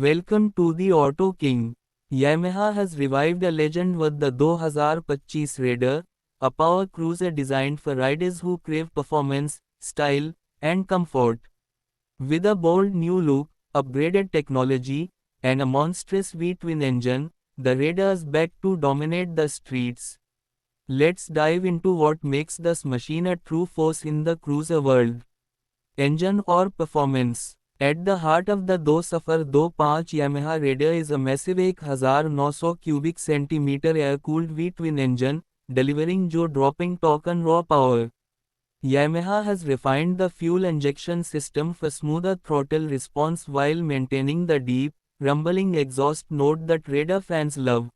Welcome to the Auto King. Yamaha has revived a legend with the 2025 Raider, a power cruiser designed for riders who crave performance, style, and comfort. With a bold new look, upgraded technology, and a monstrous V-twin engine, the Raider is back to dominate the streets. Let's dive into what makes this machine a true force in the cruiser world. Engine or performance. At the heart of the 205 Yamaha Raider is a massive 1900 cubic centimeter air-cooled V-twin engine, delivering jaw-dropping torque and raw power. Yamaha has refined the fuel injection system for smoother throttle response while maintaining the deep, rumbling exhaust note that Raider fans love.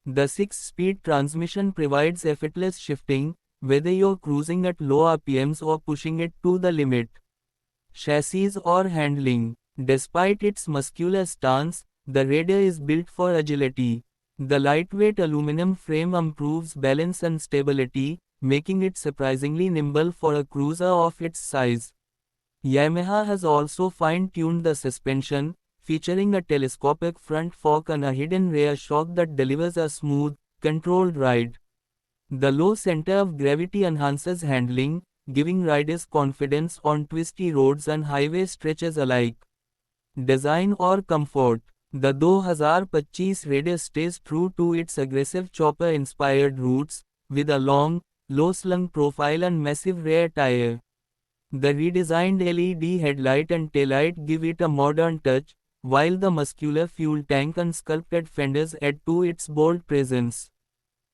The 6-speed transmission provides effortless shifting, whether you're cruising at low RPMs or pushing it to the limit. Chassis or handling. Despite its muscular stance, the Raider is built for agility. The lightweight aluminum frame improves balance and stability, making it surprisingly nimble for a cruiser of its size. Yamaha has also fine-tuned the suspension, featuring a telescopic front fork and a hidden rear shock that delivers a smooth, controlled ride. The low center of gravity enhances handling, giving riders confidence on twisty roads and highway stretches alike. Design or comfort. The 2025 Raider stays true to its aggressive chopper-inspired roots, with a long, low-slung profile and massive rear tire. The redesigned LED headlight and taillight give it a modern touch, while the muscular fuel tank and sculpted fenders add to its bold presence.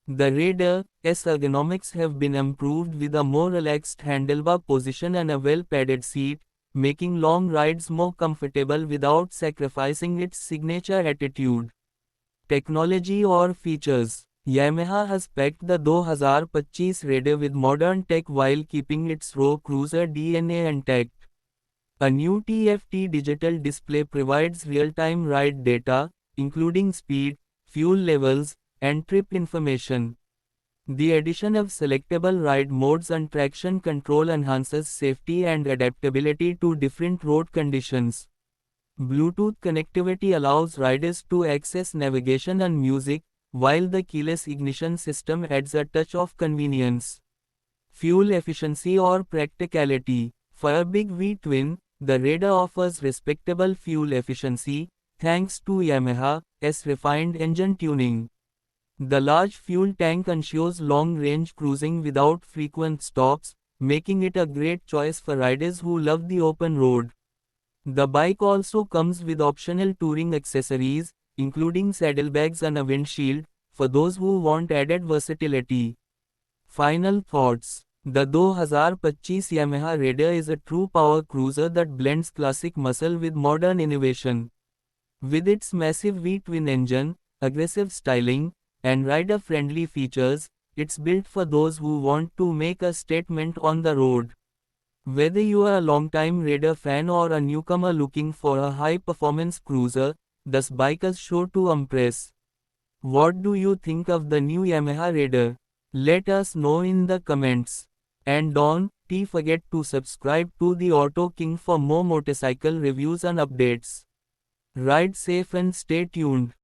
The Raider's ergonomics have been improved with a more relaxed handlebar position and a well-padded seat, making long rides more comfortable without sacrificing its signature attitude. Technology or features. Yamaha has packed the 2025 Raider with modern tech while keeping its raw cruiser DNA intact. A new TFT digital display provides real-time ride data, including speed, fuel levels, and trip information. The addition of selectable ride modes and traction control enhances safety and adaptability to different road conditions. Bluetooth connectivity allows riders to access navigation and music, while the keyless ignition system adds a touch of convenience. Fuel efficiency or practicality. For a big V-twin, the Raider offers respectable fuel efficiency, thanks to Yamaha's refined engine tuning. The large fuel tank ensures long-range cruising without frequent stops, making it a great choice for riders who love the open road. The bike also comes with optional touring accessories, including saddlebags and a windshield, for those who want added versatility. Final thoughts. The 2025 Yamaha Raider is a true power cruiser that blends classic muscle with modern innovation. With its massive V-twin engine, aggressive styling, and rider-friendly features, it's built for those who want to make a statement on the road. Whether you are a longtime Raider fan or a newcomer looking for a high-performance cruiser, this bike is sure to impress. What do you think of the new Yamaha Raider? Let us know in the comments. And don't forget to subscribe to the Auto King for more motorcycle reviews and updates. Ride safe and stay tuned.